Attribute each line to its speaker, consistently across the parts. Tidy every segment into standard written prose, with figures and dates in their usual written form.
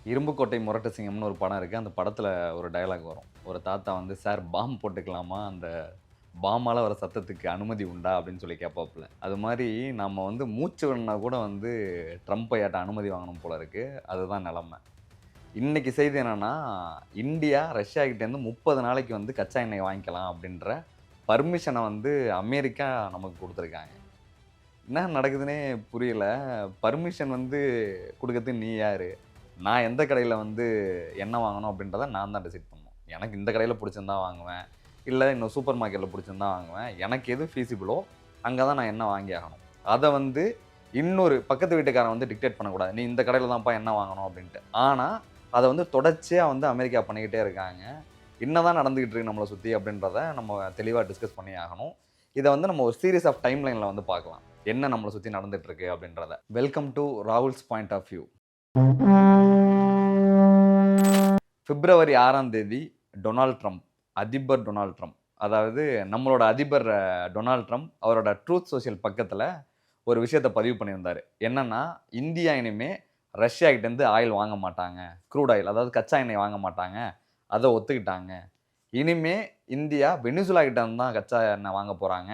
Speaker 1: இரும்புக்கோட்டை முரட்டு சிங்கம்னு ஒரு படம் இருக்குது. அந்த படத்தில் ஒரு டயலாக் வரும். ஒரு தாத்தா வந்து, "சார் பாம் போட்டுக்கலாமா? அந்த பாமால வர சத்தத்துக்கு அனுமதி உண்டா?" அப்படின்னு சொல்லி கேட்பாப்புல. அது மாரி நம்ம வந்து மூச்சு விடனா கூட வந்து ட்ரம்ப் ஐயாட்ட அனுமதி வாங்கணும் போல இருக்கு. அதுதான் நெலம. இன்னைக்கு செய்தி என்னன்னா, இந்தியா ரஷ்யா கிட்டேருந்து 30 நாளைக்கு வந்து கச்சா எண்ணெய் வாங்கிக்கலாம் அப்படின்ற பர்மிஷன வந்து அமெரிக்கா நமக்கு குடுத்துருக்காங்க. என்ன நடக்குதுன்னே புரியல. பர்மிஷன் வந்து குடுக்கறதுக்கு நீ யாரு? நான் எந்த கடையில வந்து எண்ணெய் வாங்கணும் அப்படின்றத நான் தான் டிசைட் பண்ணணும். எனக்கு இந்த கடையில புடிச்சிருந்தா வாங்குவேன். இல்ல இன்னும் சூப்பர் மார்க்கெட்ல புடிச்சிருந்தா வாங்குவேன். எனக்கு எது ஃபீசிபிளோ அங்க தான் நான் எண்ணெய் வாங்கி ஆகணும். அத வந்து இன்னொரு பக்கத்து வீட்டுக்காரன் வந்து டிக்டேட் பண்ணக்கூடாது. நீ இந்த கடையில தான்ப்பா எண்ணெய் வாங்கணும் அப்படின்ட்டு. ஆனா, அத வந்து தொடர்ச்சியா வந்து அமெரிக்கா பண்ணிக்கிட்டே இருக்காங்க. என்னதான் நடந்துகிட்டு இருக்கு நம்மள சுத்தி அப்படின்றத நம்ம தெளிவா டிஸ்கஸ் பண்ணி ஆகணும். இத வந்து நம்ம ஒரு சீரிஸ் ஆஃப் டைம் லைன்ல வந்து பார்க்கலாம். என்ன நம்மள சுத்தி நடந்துட்டு இருக்கு அப்படின்றத. Welcome to Rahul's point of view. பிப்ரவரி 6ஆம் தேதி டொனால்ட் ட்ரம்ப், அதிபர் டொனால்ட் ட்ரம்ப். அதாவது நம்மளோட அதிபர் டொனால்ட் ட்ரம்ப் அவரோட ட்ரூத் சோஷியல் பக்கத்துல ஒரு விஷயத்த பதிவு பண்ணியிருந்தாரு. என்னன்னா, இந்தியா இனிமே ரஷ்யா கிட்டேருந்து ஆயில் வாங்க மாட்டாங்க. க்ரூட் ஆயில் அதாவது கச்சா எண்ணெய் வாங்க மாட்டாங்க. அத ஒத்துக்கிட்டாங்க. இனிமே இந்தியா வெனிசுலா கிட்ட இருந்து தான் கச்சா எண்ணெய் வாங்க போறாங்க.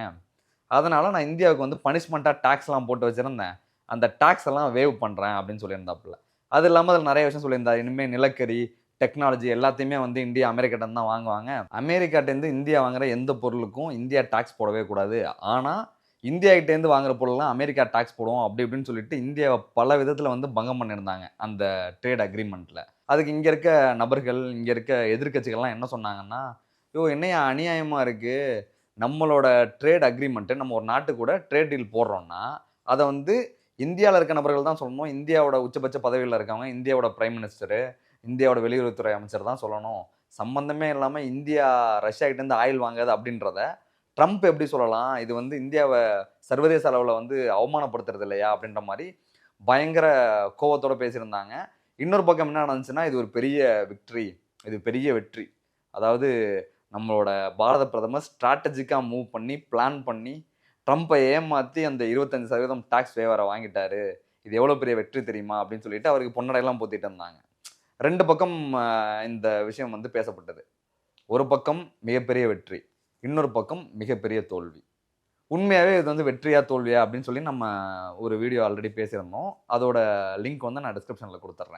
Speaker 1: அதனால நான் இந்தியாவுக்கு வந்து பனிஷ்மென்ட்டா டாக்ஸ்லாம் போட்டு வச்சிருந்தேன். அந்த டாக்ஸ் எல்லாம் வேவ் பண்றேன் அப்படின்னு சொல்லியிருந்தாப்புல. அது இல்லாம அதில நெறைய விஷயம் சொல்லியிருந்தாரு. இனிமே நிலக்கரி, டெக்னாலஜி எல்லாத்தையுமே வந்து இந்தியா அமெரிக்காட்ட இருந்து தான் வாங்குவாங்க. அமெரிக்காட்டேருந்து இந்தியா வாங்குற எந்த பொருளுக்கும் இந்தியா டாக்ஸ் போடவே கூடாது. ஆனா, இந்தியா கிட்டேருந்து வாங்குற பொருள்லாம் அமெரிக்கா டாக்ஸ் போடும் அப்படி இப்படின்னு சொல்லிட்டு இந்தியாவ பல விதத்தில வந்து பங்கம் பண்ணியிருந்தாங்க. அந்த ட்ரேட் அக்ரீமென்ட்ல. அதுக்கு இங்க இருக்க நபர்கள், இங்க இருக்க எதிர்க்கட்சிகள்லாம் என்ன சொன்னாங்கன்னா, "யோவ் என்னய்யா அநியாயமா இருக்கு. நம்மளோட ட்ரேட் அக்ரீமெண்ட் நம்ம ஒரு நாட்டு கூட ட்ரேட் டீல் போடுறோம்னா, அத வந்து இந்தியால இருக்க நபர்கள் தான் சொல்லணும். இந்தியாவோட உச்சபட்ச பதவியில இருக்கவங்க, இந்தியாவோட பிரைம் மினிஸ்டரு, இந்தியாவோட வெளியுறவுத்துறை அமைச்சர் தான் சொல்லணும். சம்மந்தமே இல்லாம இந்தியா ரஷ்யா கிட்டேருந்து ஆயில் வாங்காது அப்படின்றத ட்ரம்ப் எப்படி சொல்லலாம்? இது வந்து இந்தியாவ சர்வதேச அளவுல வந்து அவமானப்படுத்துறது இல்லையா? அப்படின்ற மாரி பயங்கர கோவத்தோட பேசியிருந்தாங்க. இன்னொரு பக்கம் என்ன நடந்துச்சுன்னா, இது ஒரு பெரிய விக்டரி. இது பெரிய வெற்றி. அதாவது நம்மளோட பாரத பிரதமர் ஸ்ட்ராட்டஜிக்கா மூவ் பண்ணி, பிளான் பண்ணி, ட்ரம்பை ஏமாத்தி அந்த 25% டாக்ஸ் வேவர வாங்கிட்டாரு. இது எவ்வளோ பெரிய வெற்றி தெரியுமா? அப்படின்னு சொல்லிட்டு அவருக்கு பொன்னடைலாம் போத்திட்டு இருந்தாங்க. 2 பக்கம் இந்த விஷயம் வந்து பேசப்பட்டது. ஒரு பக்கம் மிகப்பெரிய வெற்றி. இன்னொரு பக்கம் மிகப்பெரிய தோல்வி. உண்மையாவே இது வந்து வெற்றியா? தோல்வியா? அப்படின்னு சொல்லி நம்ம ஒரு வீடியோ ஆல்ரெடி பேசியிருந்தோம். அதோட லிங்க் வந்து நான் டிஸ்கிரிப்ஷன்ல குடுத்துடுறேன்.